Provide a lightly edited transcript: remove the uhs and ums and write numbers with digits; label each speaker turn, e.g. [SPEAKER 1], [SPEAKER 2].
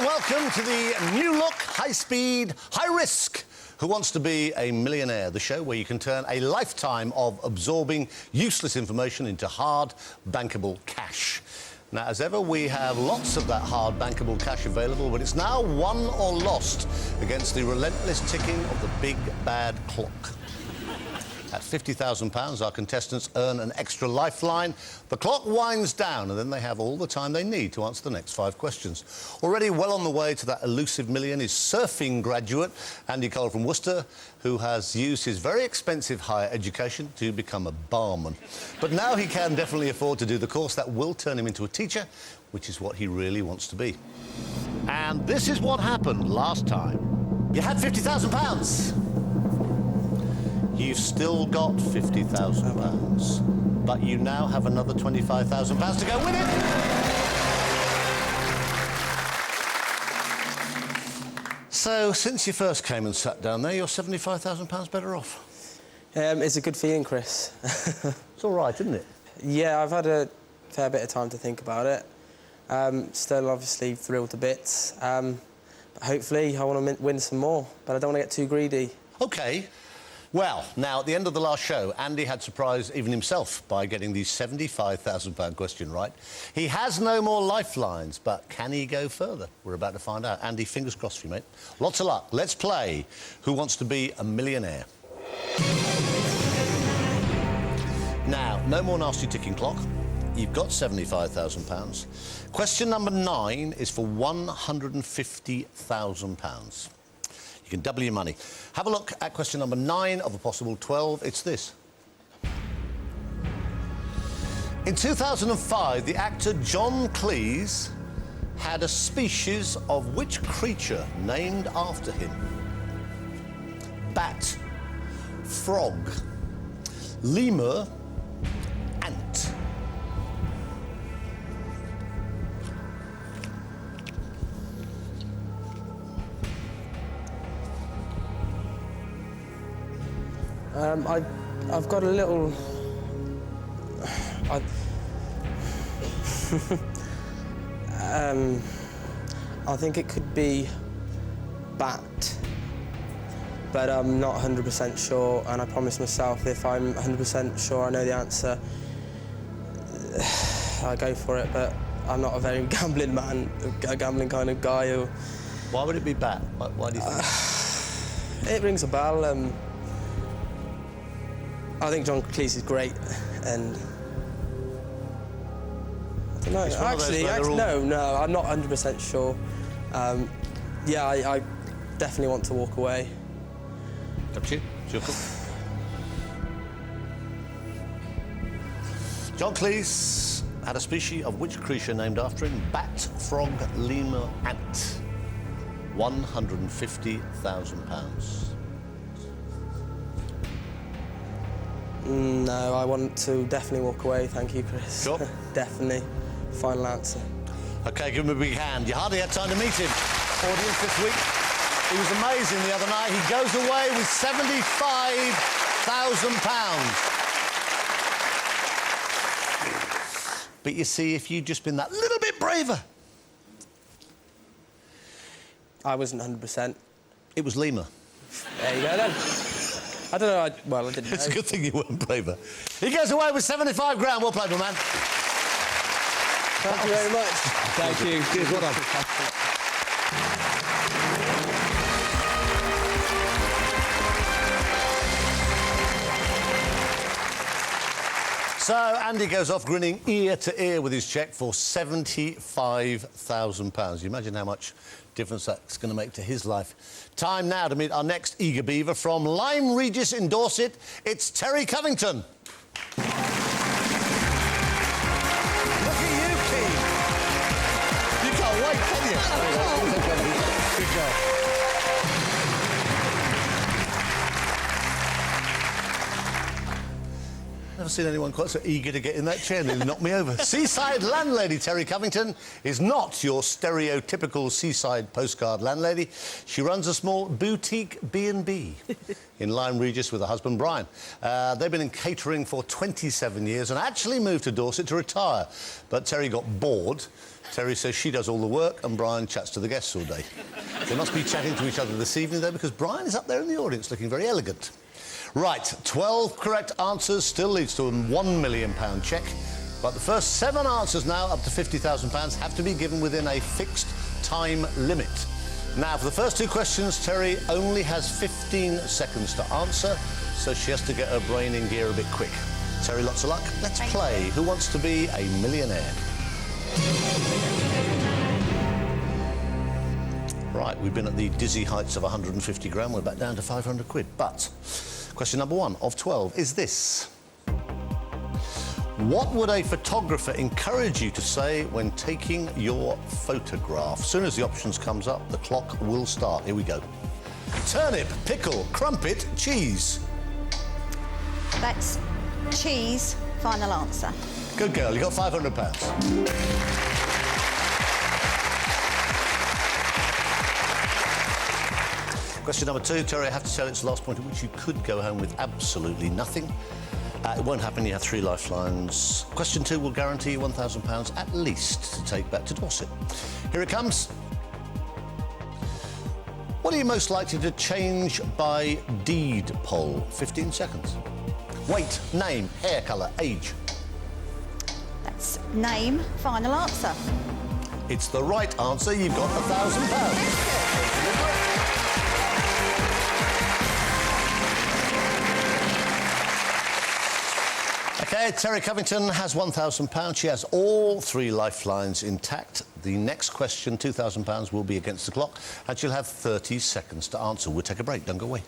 [SPEAKER 1] welcome to the new look, high speed, high risk. Who Wants to Be a Millionaire? The show where you can turn a lifetime of absorbing useless information into hard, bankable cash. Now, as ever, we have lots of that hard, bankable cash available, but it's now won or lost against the relentless ticking of the big, bad clock. At £50,000, our contestants earn an extra lifeline. The clock winds down, and then they have all the time they need to answer the next 5 questions. Already well on the way to that elusive million is surfing graduate Andy Cole from Worcester, who has used his very expensive higher education to become a barman. But now he can definitely afford to do the course that will turn him into a teacher, which is what he really wants to be. And this is what happened last time. You had £50,000. You've still got £50,000, but you now have another £25,000 to go with it. So, since you first came and sat down there, you're £75,000 better off.
[SPEAKER 2] It's a good feeling, Chris.
[SPEAKER 1] It's all right, isn't it?
[SPEAKER 2] Yeah, I've had a fair bit of time to think about it. Still, obviously, thrilled to bits. But hopefully, I want to win some more, but I don't want to get too greedy.
[SPEAKER 1] OK. Well, now, at the end of the last show, Andy had surprised even himself by getting the £75,000 question right. He has no more lifelines, but can he go further? We're about to find out. Andy, fingers crossed for you, mate. Lots of luck. Let's play Who Wants to Be a Millionaire? Now, no more nasty ticking clock. You've got £75,000. Question number 9 is for £150,000. You can double your money. Have a look at question number 9 of a possible 12. It's this. In 2005, the actor John Cleese had a species of which creature named after him? Bat, frog, lemur, ant.
[SPEAKER 2] I've got a little... I think it could be bat, but I'm not 100% sure, and I promised myself if I'm 100% sure I know the answer, I go for it, but I'm not a very gambling man, a gambling kind of guy who...
[SPEAKER 1] Why would it be bat? Why do you think?
[SPEAKER 2] It rings a bell. I think John Cleese is great, and I don't know. Actually, no, I'm not 100% sure. Yeah, I definitely want to walk away.
[SPEAKER 1] Up to you. It's your call. John Cleese had a species of which creature named after him? Bat, frog, lemur, ant. £150,000.
[SPEAKER 2] No, I want to definitely walk away. Thank you, Chris.
[SPEAKER 1] Sure.
[SPEAKER 2] Definitely. Final answer.
[SPEAKER 1] OK, give him a big hand. You hardly had time to meet him. Audience this week. He was amazing the other night. He goes away with £75,000. But you see, if you'd just been that little bit braver...
[SPEAKER 2] I wasn't 100%.
[SPEAKER 1] It was lemur.
[SPEAKER 2] There you go, then. I don't know, well, I didn't know.
[SPEAKER 1] It's a good thing you weren't braver. He goes away with 75 grand. Well played, my man.
[SPEAKER 2] Thank you very much.
[SPEAKER 1] Thank you. Cheers, well done. So, Andy goes off grinning ear to ear with his cheque for £75,000. You imagine how much difference that's going to make to his life. Time now to meet our next eager beaver from Lyme Regis in Dorset. It's Terry Covington. Look at you, Keith. You can't wait, can you? Good girl. Never seen anyone quite so eager to get in that chair, nearly knocked me over. Seaside landlady Terry Covington is not your stereotypical seaside postcard landlady. She runs a small boutique B&B in Lyme Regis with her husband Brian. They've been in catering for 27 years and actually moved to Dorset to retire. But Terry got bored. Terry says she does all the work and Brian chats to the guests all day. They must be chatting to each other this evening, though, because Brian is up there in the audience looking very elegant. Right, 12 correct answers still leads to a £1 million cheque. But the first 7 answers now, up to £50,000, have to be given within a fixed time limit. Now, for the first 2 questions, Terry only has 15 seconds to answer, so she has to get her brain in gear a bit quick. Terry, lots of luck. Let's play Who Wants to Be a Millionaire? Right, we've been at the dizzy heights of 150 grand. We're back down to 500 quid. But question number 1 of 12 is this. What would a photographer encourage you to say when taking your photograph? As soon as the options comes up, the clock will start. Here we go. Turnip, pickle, crumpet, cheese.
[SPEAKER 3] That's cheese, final answer.
[SPEAKER 1] Good girl, you got £500. Question number 2, Terry, I have to tell it's the last point at which you could go home with absolutely nothing. It won't happen, you have 3 lifelines. Question 2 will guarantee you £1,000 at least to take back to Dorset. Here it comes. What are you most likely to change by deed poll? 15 seconds. Weight, name, hair colour, age.
[SPEAKER 3] That's name, final answer.
[SPEAKER 1] It's the right answer. You've got £1,000. OK, Terry Covington has £1,000. She has all 3 lifelines intact. The next question, £2,000, will be against the clock, and she'll have 30 seconds to answer. We'll take a break. Don't go away.